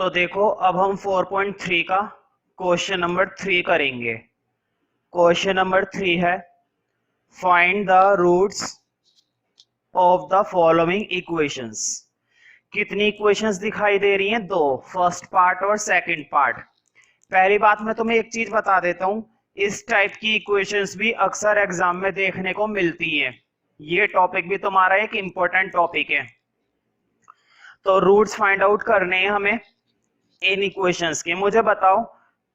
तो देखो अब हम 4.3 का क्वेश्चन नंबर 3 करेंगे। क्वेश्चन नंबर 3 है find the roots of the following equations. कितनी इक्वेशंस दिखाई दे रही हैं? दो, फर्स्ट पार्ट और सेकंड पार्ट। पहली बात मैं तुम्हें एक चीज बता देता हूं, इस टाइप की इक्वेशंस भी अक्सर एग्जाम में देखने को मिलती है। ये टॉपिक भी तुम्हारा एक इंपॉर्टेंट टॉपिक है। तो रूट्स फाइंड आउट करने हैं हमें इन इक्वेशंस के। मुझे बताओ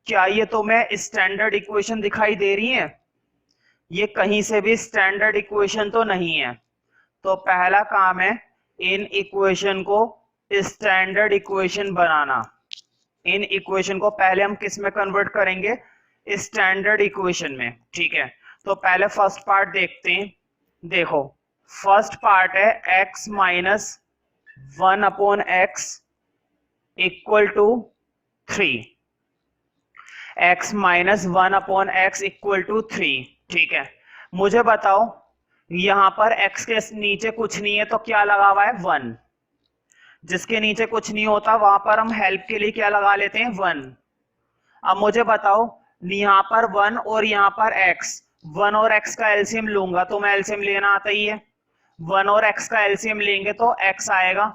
क्या ये तुम्हें स्टैंडर्ड इक्वेशन दिखाई दे रही है? ये कहीं से भी स्टैंडर्ड इक्वेशन तो नहीं है। तो पहला काम है इन इक्वेशन को standard equation banana. In equation को पहले हम किस में कन्वर्ट करेंगे? स्टैंडर्ड इक्वेशन में। ठीक है, तो पहले फर्स्ट पार्ट देखते हैं। देखो फर्स्ट पार्ट है x minus 1/x equal to 3। x minus 1/x equal to 3। ठीक है, मुझे बताओ यहां पर x के नीचे कुछ नहीं है तो क्या लगा हुआ है? 1। जिसके नीचे कुछ नहीं होता वहां पर हम हेल्प के लिए क्या लगा लेते हैं? 1। अब मुझे बताओ यहां पर 1 और यहां पर x, 1 और x का एलसीएम लूंगा तो मैं एलसीएम लेना आता ही है। 1 और x का एलसीएम लेंगे तो x आएगा।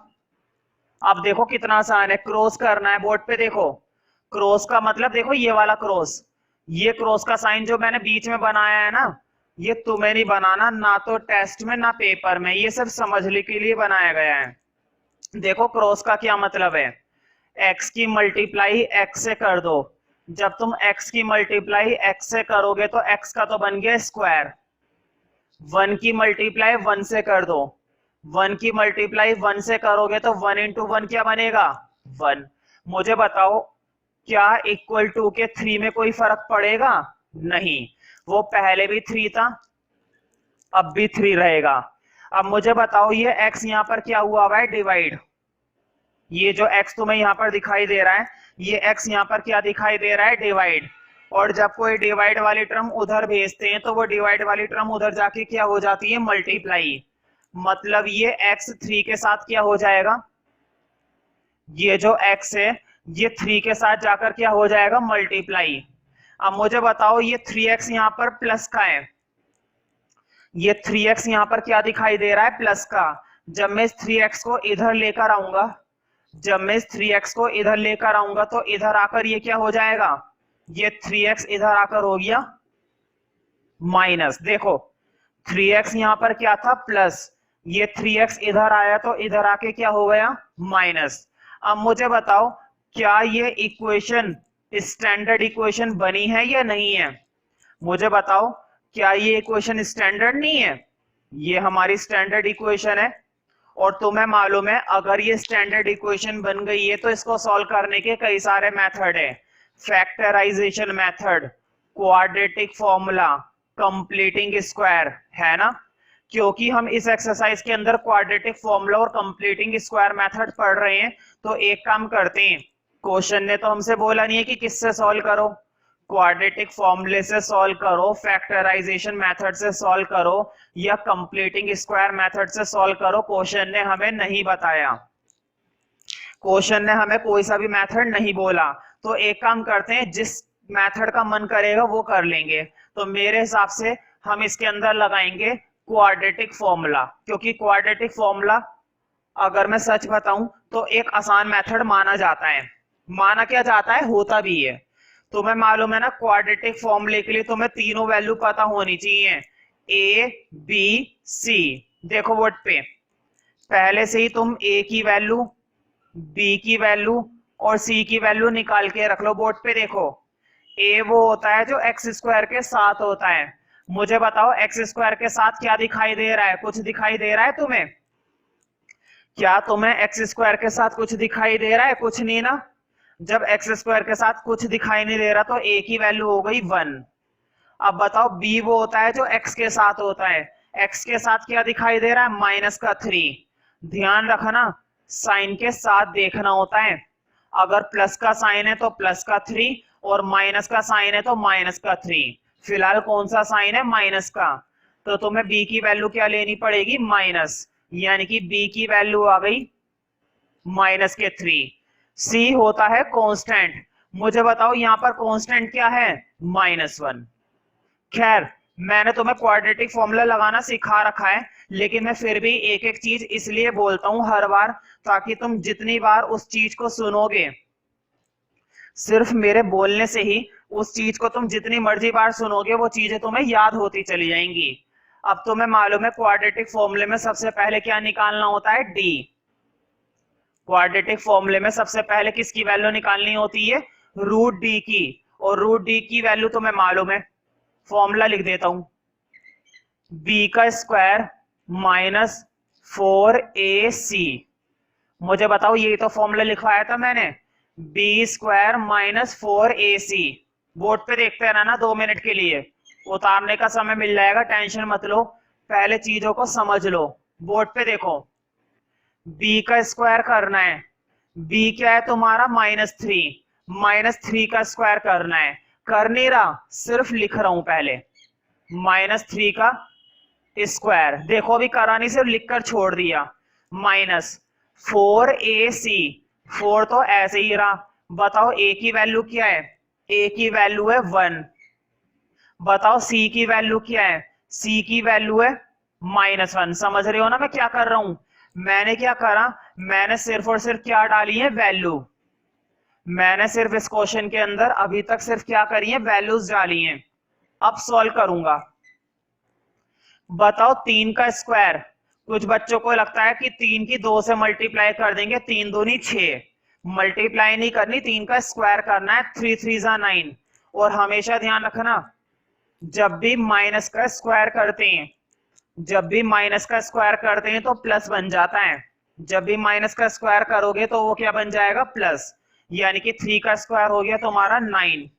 अब देखो कितना आसान है, क्रॉस करना है बोर्ड पे। देखो क्रॉस का मतलब देखो ये वाला क्रॉस, ये क्रॉस का साइन जो मैंने बीच में बनाया है ना, ये तुम्हें नहीं बनाना, ना तो टेस्ट में ना पेपर में, ये सब समझने के लिए बनाया गया है। देखो क्रॉस का क्या मतलब है, x की मल्टीप्लाई x से कर दो। जब तुम x की मल्टीप्लाई x से करोगे तो x का तो बन गया स्क्वायर। 1 की मल्टीप्लाई 1 से कर दो, 1 की मल्टीप्लाई 1 से करोगे तो 1 इंटू 1 क्या बनेगा? 1। मुझे बताओ क्या इक्वल टू के 3 में कोई फर्क पड़ेगा? नहीं, वो पहले भी 3 था अब भी 3 रहेगा। अब मुझे बताओ ये x यहां पर क्या हुआ है? डिवाइड। ये जो x तुम्हें यहां पर दिखाई दे रहा है, ये x यहां पर क्या दिखाई दे रहा है? डिवाइड। और जब कोई डिवाइड वाली टर्म उधर भेजते हैं तो वो डिवाइड वाली टर्म उधर जाके क्या हो जाती है? मल्टीप्लाई। मतलब ये x 3 के साथ क्या हो जाएगा? ये जो x है ये 3 के साथ जाकर क्या हो जाएगा? मल्टीप्लाई। अब मुझे बताओ ये 3x यहां पर प्लस का है, ये 3x यहां पर क्या दिखाई दे रहा है? प्लस का। जब मैं इस 3x को इधर लेकर आऊंगा, जब मैं इस 3x को इधर लेकर आऊंगा तो इधर आकर ये क्या हो जाएगा? ये 3x इधर आकर हो गया माइनस। देखो 3x यहां पर क्या था? प्लस। ये 3x इधर आया तो इधर आके क्या हो गया? माइनस। अब मुझे बताओ क्या ये इक्वेशन स्टैंडर्ड इक्वेशन बनी है या नहीं है? मुझे बताओ क्या ये इक्वेशन स्टैंडर्ड नहीं है? ये हमारी स्टैंडर्ड इक्वेशन है और तुम्हें मालूम है अगर ये स्टैंडर्ड इक्वेशन बन गई है तो इसको सॉल्व करने के कई सारे मेथड है। Factorisation method, quadratic formula, completing square, है ना? क्योंकि हम इस एक्सरसाइज के अंदर क्वाड्रेटिक फॉर्मूला और कंप्लीटिंग स्क्वायर मेथड पढ़ रहे हैं तो एक काम करते हैं, क्वेश्चन ने तो हमसे बोला नहीं है कि किससे सॉल्व करो, क्वाड्रेटिक फॉर्मूले से सॉल्व करो, फैक्टराइजेशन मेथड से सॉल्व करो या कंप्लीटिंग स्क्वायर मेथड से सॉल्व करो। क्वेश्चन ने हमें नहीं बताया, क्वेश्चन ने हमें कोई सा भी मेथड नहीं बोला। तो एक काम करते हैं, जिस मेथड का मन करेगा वो कर लेंगे। तो मेरे हिसाब से हम इसके अंदर लगाएंगे क्वाड्रेटिक फॉर्मूला, क्योंकि क्वाड्रेटिक फॉर्मूला अगर मैं सच बताऊं तो एक आसान मेथड माना जाता है। माना क्या जाता है, होता भी है। तुम्हें मालूम है ना क्वाड्रेटिक फॉर्मूले के लिए तुम्हें तीनों वैल्यू पता होनी चाहिए, ए बी सी। देखो बोर्ड पे पहले से ही तुम ए की वैल्यू, बी की वैल्यू और सी की वैल्यू निकाल के रख लो। बोर्ड पे देखो ए वो होता है जो एक्स स्क्वायर के साथ होता है। मुझे बताओ एक्स स्क्वायर के साथ क्या दिखाई दे रहा है? कुछ दिखाई दे रहा है तुम्हें? क्या तुम्हें एक्स स्क्वायर के साथ कुछ दिखाई दे रहा है? कुछ नहीं ना। जब एक्स स्क्वायर के साथ कुछ दिखाई नहीं दे रहा तो ए की वैल्यू हो गई 1। अब बताओ बी वो होता है जो एक्स के साथ होता है, एक्स के साथ क्या दिखाई दे रहा है? माइनस का 3। ध्यान रखना साइन के साथ देखना होता है, अगर प्लस का साइन है तो प्लस का 3 और माइनस का साइन है तो माइनस का 3। फिलहाल कौन सा साइन है? माइनस का। तो तुम्हें बी की वैल्यू क्या लेनी पड़ेगी? माइनस, यानी कि बी की वैल्यू आ गई माइनस के 3। C होता है कांस्टेंट। मुझे बताओ यहाँ पर कांस्टेंट क्या है, -1। खैर, मैंने तुम्हें क्वाड्रेटिक फॉर्मूला लगाना सिखा रखा है, लेकिन मैं फिर भी एक एक चीज इसलिए बोलता हूं हर बार, ताकि तुम जितनी बार उस चीज को सुनोगे, सिर्फ मेरे बोलने से ही उस चीज को तुम जितनी मर्जी बार सुनोगे वो चीजें तुम्हें याद होती चली जाएंगी। अब तुम्हें मालूम है क्वाड्रेटिक फॉर्मूले में सबसे पहले क्या निकालना होता है, डी। क्वाड्रेटिक फॉर्मूले में सबसे पहले किसकी वैल्यू निकालनी होती है, रूट डी की। और रूट डी की वैल्यू तुम्हें मालूम है, फॉर्मूला लिख देता हूं, बी का स्क्वायर माइनस 4ac। मुझे बताओ, ये तो फॉर्मूला लिखवाया था मैंने, B square minus 4ac। Board पे देखते रहना ना 2 मिनट के लिए, उतारने का समय मिल जाएगा, टेंशन मत लो, पहले चीजों को समझ लो। बोर्ड पे देखो, b का स्क्वायर करना है, b क्या है तुम्हारा -3 का स्क्वायर करना है। कर नहीं रहा, सिर्फ लिख रहा हूं पहले, -3 का स्क्वायर। देखो अभी करा नहीं, सिर्फ लिखकर छोड़ दिया, -4ac। 4 तो ऐसे ही रहा। बताओ a की वैल्यू क्या है, a की वैल्यू है 1। बताओ c की वैल्यू क्या है, c की वैल्यू है -1। समझ रहे हो ना मैं क्या कर रहा हूं। मैंने क्या करा, मैंने सिर्फ और सिर्फ क्या डाली है, वैल्यू। मैंने सिर्फ इस क्वेश्चन के अंदर अभी तक सिर्फ क्या करी है, वैल्यूज डाली हैं। अब सॉल्व करूंगा। बताओ 3 का स्क्वायर, कुछ बच्चों को लगता है कि 3 की 2 से मल्टीप्लाई कर देंगे, 3 दूनी 6। मल्टीप्लाई नहीं करनी, 3 का स्क्वायर करना है, 3 3 जा 9। और हमेशा ध्यान रखना, जब भी माइनस का स्क्वायर करते हैं, जब भी माइनस का स्क्वायर करते हैं तो प्लस बन जाता है। जब भी माइनस का स्क्वायर करोगे तो वो क्या बन जाएगा, प्लस। यानी कि 3 का स्क्वायर हो गया तुम्हारा 9।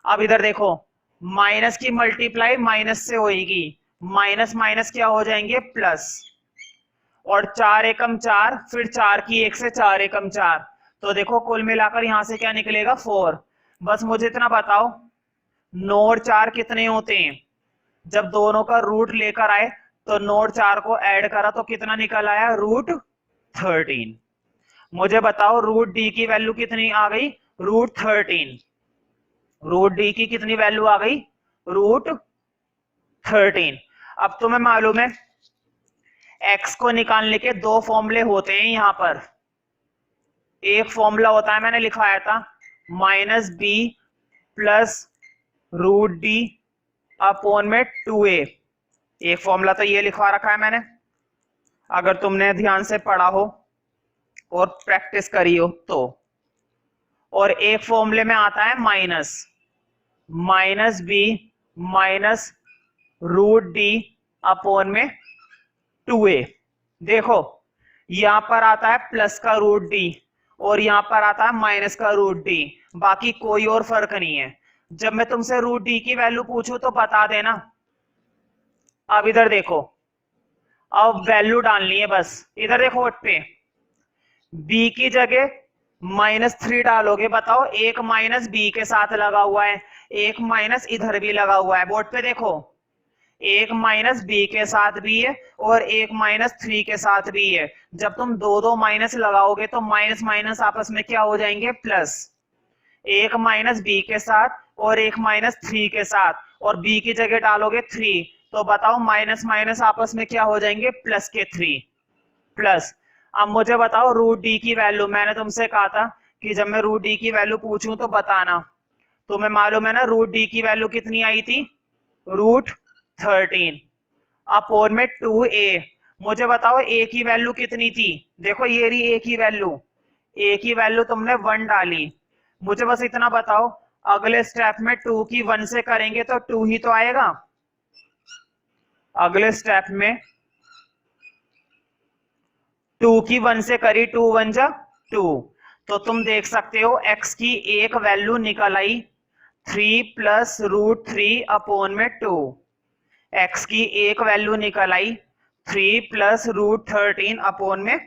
अब इधर देखो, माइनस की मल्टीप्लाई माइनस से होगी, माइनस माइनस क्या हो जाएंगे, प्लस। और 4 एकम 4, फिर 4 की 1 से 4 एकम 4। तो देखो कुल मिलाकर यहां से क्या निकलेगा, 4। बस मुझे इतना बताओ, 9 और 4 कितने होते हैं। जब दोनों का रूट लेकर आए तो 9 और 4 को ऐड करा तो कितना निकल आया, √13। मुझे बताओ रूट डी की वैल्यू कितनी आ गई, √13। रूट डी की कितनी वैल्यू आ गई, √13। अब तुम्हें मालूम है x को निकालने के 2 फॉर्मूले होते हैं यहां पर। एक फॉर्मूला होता है, मैंने लिखवाया था, -b प्लस √d अपॉन में 2a। एक फॉर्मूला तो ये लिखवा रखा है मैंने, अगर तुमने ध्यान से पढ़ा हो और प्रैक्टिस करी हो तो। और एक फॉर्मूले में आता है -b माइनस √d अपॉन में 2a। देखो यहां पर आता है प्लस का √d और यहां पर आता है माइनस का √d, बाकी कोई और फर्क नहीं है। जब मैं तुमसे √d की वैल्यू पूछूं तो बता देना। अब इधर देखो, अब वैल्यू डालनी है बस। इधर देखो बोर्ड पे, b की जगह -3 डालोगे। बताओ, एक माइनस b के साथ लगा हुआ है, एक माइनस इधर भी लगा हुआ है। बोर्ड पे देखो, एक माइनस b के साथ भी है और एक -3 के साथ भी है। जब तुम दो माइनस लगाओगे तो माइनस माइनस आपस में क्या हो जाएंगे, प्लस। एक माइनस b के साथ और एक -3 के साथ, और b की जगह डालोगे 3, तो बताओ माइनस माइनस आपस में क्या हो जाएंगे, प्लस के 3, प्लस। अब मुझे बताओ √d की वैल्यू, मैंने तुमसे कहा था कि जब मैं √d की वैल्यू पूछूं तो बताना। तुम्हें मालूम है ना √d की वैल्यू कितनी आई थी, √13 अपॉन में 2a। मुझे बताओ a की वैल्यू कितनी थी, देखो ये रही a की वैल्यू। a की वैल्यू तुमने 1 डाली। मुझे बस इतना बताओ, अगले स्टेप में 2 की 1 से करेंगे तो 2 ही तो आएगा। अगले स्टेप में 2 की 1 से करी, 2 1 जा 2। तो तुम देख सकते हो x की एक वैल्यू निकल आई 3 प्लस √3 अपॉन में 2। x की एक वैल्यू निकल आई 3 प्लस √13 अपॉन में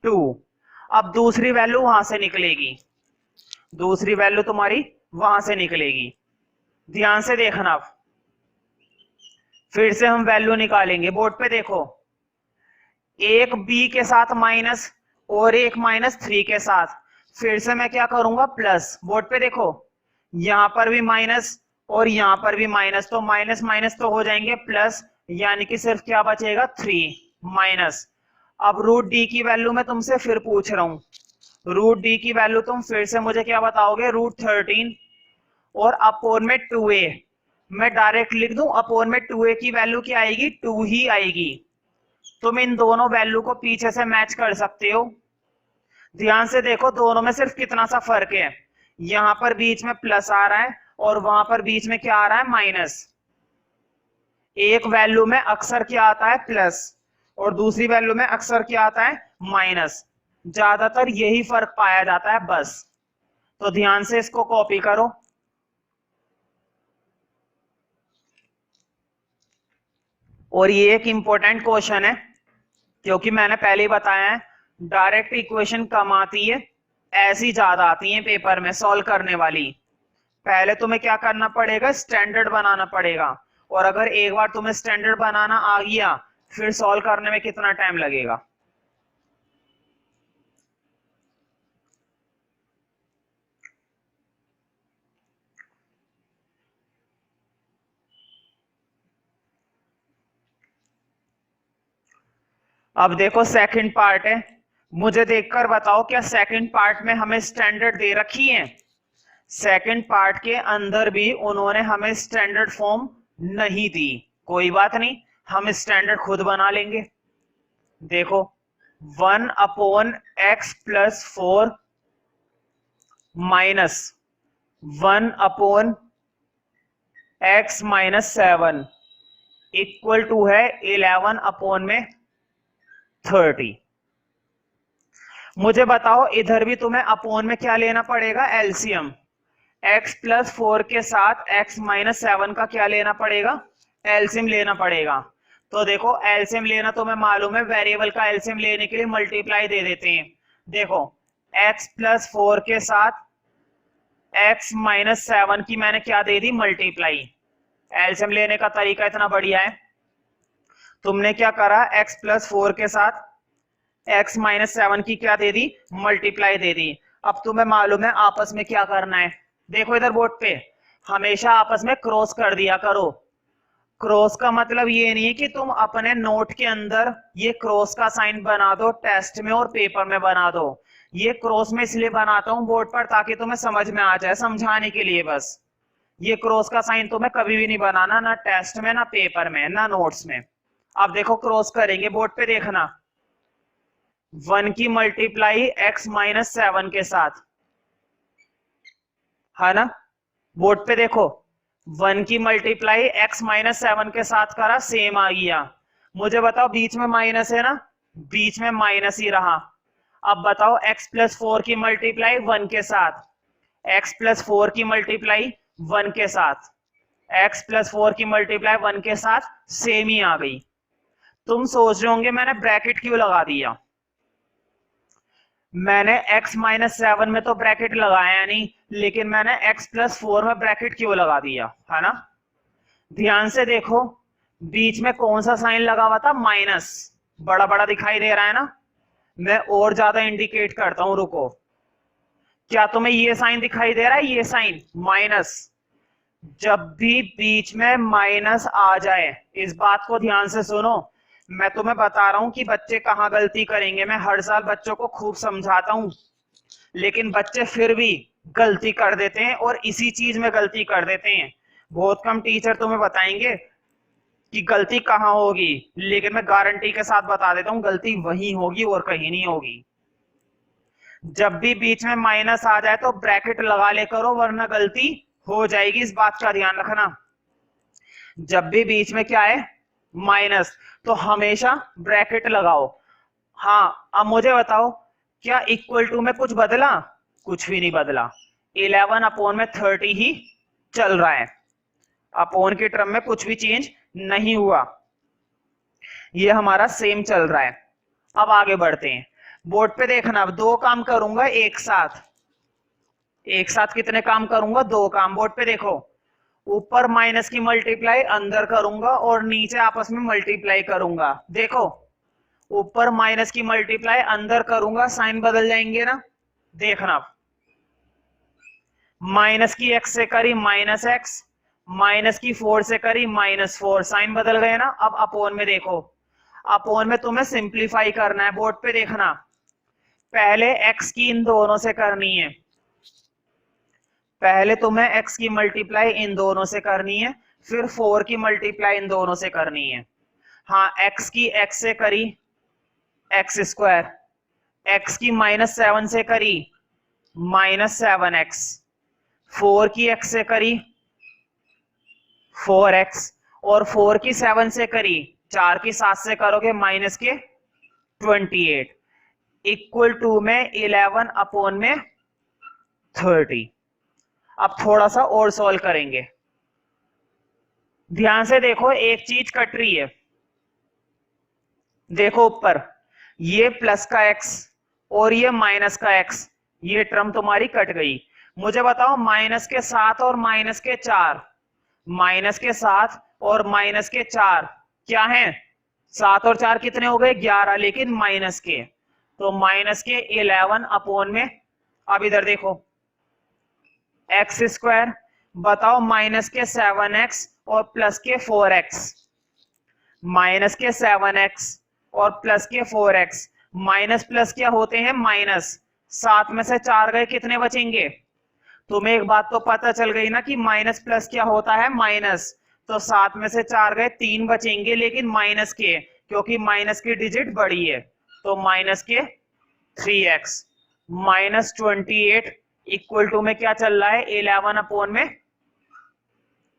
2। अब दूसरी वैल्यू वहां से निकलेगी, दूसरी वैल्यू तुम्हारी वहां से निकलेगी। ध्यान से देखना। अब फिर से हम वैल्यू निकालेंगे। बोर्ड पे देखो, एक b के साथ माइनस और एक -3 के साथ, फिर से मैं क्या करूंगा, प्लस। बोर्ड पे देखो, यहां पर भी माइनस और यहां पर भी माइनस, तो माइनस माइनस तो हो जाएंगे प्लस, यानी कि सिर्फ क्या बचेगा, 3 माइनस। अब रूट डी की वैल्यू मैं तुमसे फिर पूछ रहा हूं, रूट डी की वैल्यू तुम फिर से मुझे क्या बताओगे, √13 और अपोन में 2a। मैं डायरेक्ट लिख दूं, अपोन में 2a की वैल्यू क्या आएगी, 2 ही आएगी। तुम इन दोनों वैल्यू को पीछे से मैच कर सकते हो। ध्यान से देखो, दोनों में सिर्फ कितना सा फर्क है, यहां पर बीच में प्लस आ रहा है और वहां पर बीच में क्या आ रहा है, माइनस। एक वैल्यू में अक्सर क्या आता है, प्लस, और दूसरी वैल्यू में अक्सर क्या आता है, माइनस। ज्यादातर यही फर्क पाया जाता है बस। तो ध्यान से इसको कॉपी करो। और ये एक इंपॉर्टेंट क्वेश्चन है, क्योंकि मैंने पहले ही बताया है, डायरेक्ट इक्वेशन कम आती है, ऐसी ज्यादा आती है पेपर में सॉल्व करने वाली। पहले तुम्हें क्या करना पड़ेगा, स्टैंडर्ड बनाना पड़ेगा। और अगर एक बार तुम्हें स्टैंडर्ड बनाना आ गया, फिर सॉल्व करने में कितना टाइम लगेगा। अब देखो सेकंड पार्ट है, मुझे देखकर बताओ क्या सेकंड पार्ट में हमें स्टैंडर्ड दे रखी है। सेकंड पार्ट के अंदर भी उन्होंने हमें स्टैंडर्ड फॉर्म नहीं दी। कोई बात नहीं, हम स्टैंडर्ड खुद बना लेंगे। देखो 1/x+4 minus 1/x-7 equal to है 11/30। मुझे बताओ इधर भी तुम्हें अपोन में क्या लेना पड़ेगा, एलसीएम। x+4 के साथ x-7 का क्या लेना पड़ेगा, एलसीएम लेना पड़ेगा। तो देखो एलसीएम लेना तुम्हें मालूम है, वेरिएबल का एलसीएम लेने के लिए मल्टीप्लाई दे देते हैं। देखो x+4 के साथ x-7 की मैंने क्या दे दी, मल्टीप्लाई। एलसीएम लेने का तरीका इतना बढ़िया है, तुमने क्या करा, x+4 के साथ x-7 की क्या दे दी, मल्टीप्लाई दे दी। अब तुम्हें मालूम है आपस में क्या करना है। देखो इधर बोर्ड पे हमेशा आपस में क्रॉस कर दिया करो। क्रॉस का मतलब ये नहीं है कि तुम अपने नोट के अंदर ये क्रॉस का साइन बना दो, टेस्ट में और पेपर में बना दो। ये क्रॉस में इसलिए बनाता हूं बोर्ड पर ताकि तुम्हें समझ में आ जाए, समझाने के लिए बस। ये क्रॉस का साइन तुम्हें कभी भी नहीं बनाना, ना टेस्ट में, ना पेपर में, ना नोट्स में। अब देखो क्रॉस करेंगे, बोर्ड पे देखना, 1 की मल्टीप्लाई x-7 के साथ, है ना। बोर्ड पे देखो 1 की मल्टीप्लाई x-7 के साथ करा, सेम आ गया। मुझे बताओ बीच में माइनस है ना, बीच में माइनस ही रहा। अब बताओ x+4 की मल्टीप्लाई 1 के साथ, x+4 की मल्टीप्लाई 1 के साथ, x+4 की मल्टीप्लाई 1 के साथ सेम ही आ गई। तुम सोच रहे होंगे मैंने ब्रैकेट क्यों लगा दिया। मैंने x-7 में तो ब्रैकेट लगाया नहीं, लेकिन मैंने x+4 में ब्रैकेट क्यों लगा दिया, है ना। ध्यान से देखो बीच में कौन सा साइन लगा हुआ था, माइनस। बड़ा बड़ा दिखाई दे रहा है ना, मैं और ज्यादा इंडिकेट करता हूं, रुको। क्या तुम्हें ये साइन दिखाई दे रहा है, ये साइन माइनस। जब भी बीच में माइनस आ जाए, इस बात को ध्यान से सुनो, मैं तुम्हें बता रहा हूं कि बच्चे कहां गलती करेंगे। मैं हर साल बच्चों को खूब समझाता हूं, लेकिन बच्चे फिर भी गलती कर देते हैं और इसी चीज में गलती कर देते हैं। बहुत कम टीचर तुम्हें बताएंगे कि गलती कहां होगी, लेकिन मैं गारंटी के साथ बता देता हूं गलती वहीं होगी और कहीं नहीं होगी। जब भी बीच में माइनस आ जाए तो ब्रैकेट लगा ले करो, वरना गलती हो जाएगी, इस बात का ध्यान रखना। जब भी बीच में क्या है, माइनस, तो हमेशा ब्रैकेट लगाओ। हाँ अब मुझे बताओ क्या इक्वल टू में कुछ बदला, कुछ भी नहीं बदला। 11/30 ही चल रहा है, अपोन के टर्म में कुछ भी चेंज नहीं हुआ, ये हमारा सेम चल रहा है। अब आगे बढ़ते हैं, बोर्ड पे देखना, अब दो काम करूंगा एक साथ। एक साथ कितने काम करूंगा, दो काम। बोर्ड पे देखो, ऊपर माइनस की मल्टीप्लाई अंदर करूंगा और नीचे आपस में मल्टीप्लाई करूंगा। देखो ऊपर माइनस की मल्टीप्लाई अंदर करूंगा, साइन बदल जाएंगे ना, देखना। माइनस की x से करी माइनस एक्स, माइनस की 4 से करी -4, साइन बदल गए ना। अब अपोन में देखो, अपोन में तुम्हें सिंप्लीफाई करना है, बोर्ड पे देखना। पहले x की इन दोनों से करनी है, पहले तुम्हें x की मल्टीप्लाई इन दोनों से करनी है, फिर 4 की मल्टीप्लाई इन दोनों से करनी है। हाँ, x की x से करी x², x की -7 से करी -7x, 4 की x से करी 4x, और 4 की 7 से करी, 4 की 7 से करोगे माइनस के 28, इक्वल टू में 11 अपोन में 30। अब थोड़ा सा और सॉल्व करेंगे, ध्यान से देखो, एक चीज कट रही है। देखो ऊपर, ये प्लस का x और ये माइनस का x, ये टर्म तुम्हारी कट गई। मुझे बताओ माइनस के 7 और माइनस के 4, माइनस के 7 और माइनस के 4 क्या हैं? 7 और 4 कितने हो गए? 11, लेकिन माइनस के, तो माइनस के 11 अपोन में, अब इधर देखो x², बताओ माइनस के 7x और प्लस के 4x, माइनस के 7x और प्लस के 4x, माइनस प्लस क्या होते हैं? माइनस। 7 में से 4 गए, कितने बचेंगे? तुम्हें एक बात तो पता चल गई ना कि माइनस प्लस क्या होता है? माइनस। तो 7 में से 4 गए, 3 बचेंगे, लेकिन माइनस के, क्योंकि माइनस की डिजिट बड़ी है, तो माइनस के 3x, -28 इक्वल टू में क्या चल रहा है? 11 अपोन में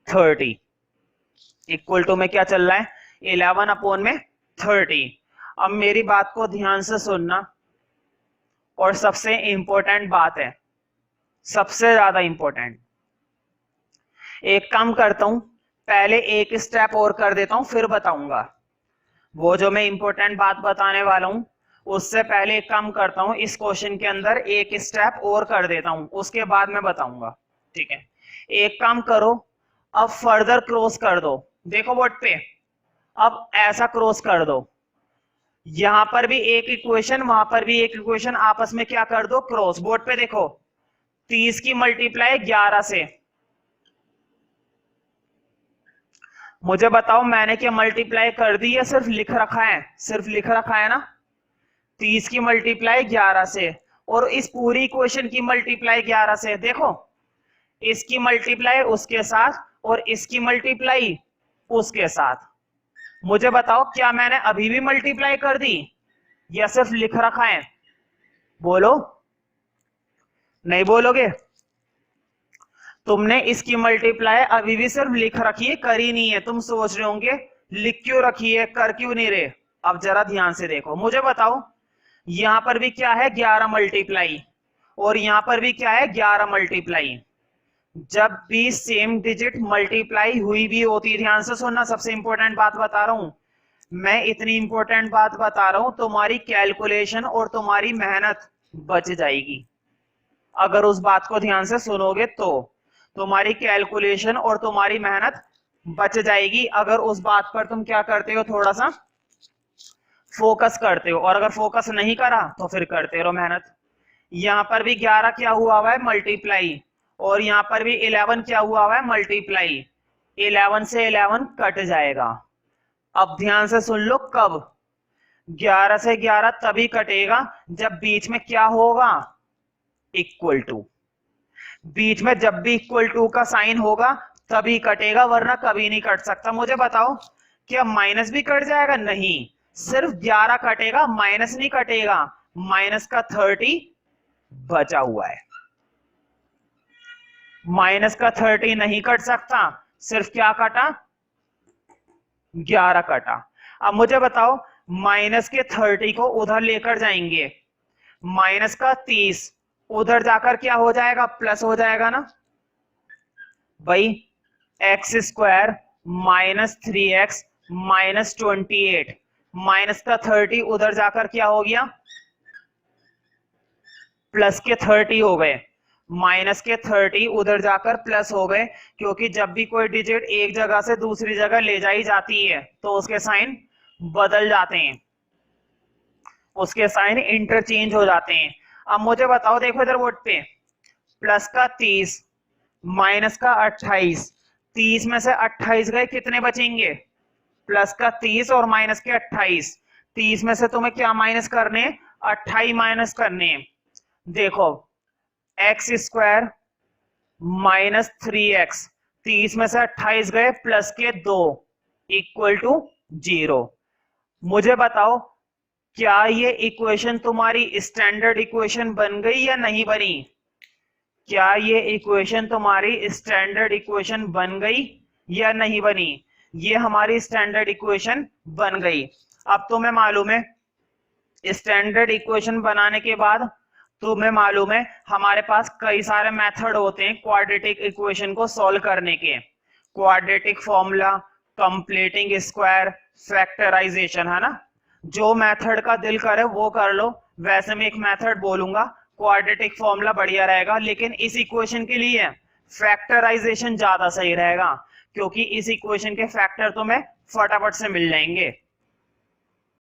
30, इक्वल टू में क्या चल रहा है? 11 अपोन में 30। अब मेरी बात को ध्यान से सुनना, और सबसे इंपॉर्टेंट बात है, सबसे ज्यादा इंपॉर्टेंट। एक काम करता हूं, पहले एक स्टेप और कर देता हूं, फिर बताऊंगा। वो जो मैं इंपॉर्टेंट बात बताने वाला हूं, उससे पहले एक काम करता हूं, इस क्वेश्चन के अंदर एक स्टेप और कर देता हूं, उसके बाद मैं बताऊंगा। ठीक है, एक काम करो, अब फर्दर क्रॉस कर दो। देखो बोर्ड पे, अब ऐसा क्रॉस कर दो, यहां पर भी एक इक्वेशन, वहां पर भी एक इक्वेशन, आपस में क्या कर दो? क्रॉस। बोर्ड पे देखो, 30 की मल्टीप्लाई 11 से, मुझे बताओ मैंने क्या मल्टीप्लाई कर दी या सिर्फ लिख रखा है? सिर्फ लिख रखा है ना। 30 की मल्टीप्लाई 11 से, और इस पूरी इक्वेशन की मल्टीप्लाई 11 से। देखो, इसकी मल्टीप्लाई उसके साथ और इसकी मल्टीप्लाई उसके साथ। मुझे बताओ क्या मैंने अभी भी मल्टीप्लाई कर दी या सिर्फ लिख रखा है? बोलो, नहीं बोलोगे? तुमने इसकी मल्टीप्लाई अभी भी सिर्फ लिख रखी है, करी नहीं है। तुम सोच रहे होंगे लिख क्यों रखी है, कर क्यों नहीं रहे? अब जरा ध्यान से देखो, मुझे बताओ यहां पर भी क्या है? 11 मल्टीप्लाई, और यहां पर भी क्या है? 11 मल्टीप्लाई। जब भी सेम डिजिट मल्टीप्लाई हुई भी होती है, ध्यान से सुनना, सबसे इंपॉर्टेंट बात बता रहा हूं मैं, इतनी इंपॉर्टेंट बात बता रहा हूं, तुम्हारी कैलकुलेशन और तुम्हारी मेहनत बच जाएगी अगर उस बात को ध्यान से सुनोगे। तो तुम्हारी कैलकुलेशन और तुम्हारी मेहनत बच जाएगी अगर उस बात पर तुम क्या करते हो? थोड़ा सा फोकस करते हो। और अगर फोकस नहीं करा तो फिर करते रहो मेहनत। यहां पर भी 11 क्या हुआ हुआ है? मल्टीप्लाई, और यहां पर भी 11 क्या हुआ हुआ है? मल्टीप्लाई। 11 से 11 कट जाएगा। अब ध्यान से सुन लो, कब? 11 से 11 तभी कटेगा जब बीच में क्या होगा? Equal to. बीच में जब भी इक्वल टू का साइन होगा तभी कटेगा, वरना कभी नहीं कट सकता। मुझे बताओ क्या माइनस भी कट जाएगा? नहीं, सिर्फ 11 कटेगा, माइनस नहीं कटेगा। माइनस का 30 बचा हुआ है, माइनस का 30 नहीं कट सकता, सिर्फ क्या कटा? 11 कटा। अब मुझे बताओ, माइनस के 30 को उधर लेकर जाएंगे, माइनस का 30 उधर जाकर क्या हो जाएगा? प्लस हो जाएगा ना भाई। x² -3x -28, माइनस का 30 उधर जाकर क्या हो गया? प्लस के 30 हो गए। माइनस के 30 उधर जाकर प्लस हो गए, क्योंकि जब भी कोई डिजिट एक जगह से दूसरी जगह ले जाई जाती है तो उसके साइन बदल जाते हैं, उसके साइन इंटरचेंज हो जाते हैं। अब मुझे बताओ, देखो इधर बोर्ड पे, प्लस का 30 माइनस का 28, 30 में से 28 गए, कितने बचेंगे? प्लस का 30 और माइनस के 28। 30 में से तुम्हें क्या माइनस करने? 28 माइनस करने। देखो एक्स स्क्वायर माइनस 3x, 30 में से 28 गए, प्लस के 2 इक्वल टू 0। मुझे बताओ क्या ये इक्वेशन तुम्हारी स्टैंडर्ड इक्वेशन बन गई या नहीं बनी? क्या ये इक्वेशन तुम्हारी स्टैंडर्ड इक्वेशन बन गई या नहीं बनी? ये हमारी स्टैंडर्ड इक्वेशन बन गई। अब तुम्हें मालूम है स्टैंडर्ड इक्वेशन बनाने के बाद तुम्हें मालूम है हमारे पास कई सारे मेथड होते हैं क्वाड्रेटिक इक्वेशन को सॉल्व करने के। Quadratic formula, completing square, factorisation, है ना। जो मेथड का दिल करे वो कर लो। वैसे मैं एक मेथड बोलूंगा, क्वाड्रेटिक फॉर्मूला बढ़िया रहेगा, लेकिन इस इक्वेशन के लिए फैक्टराइजेशन ज्यादा सही रहेगा, क्योंकि इस इक्वेशन के फैक्टर तुम्हें फटाफट से मिल जाएंगे।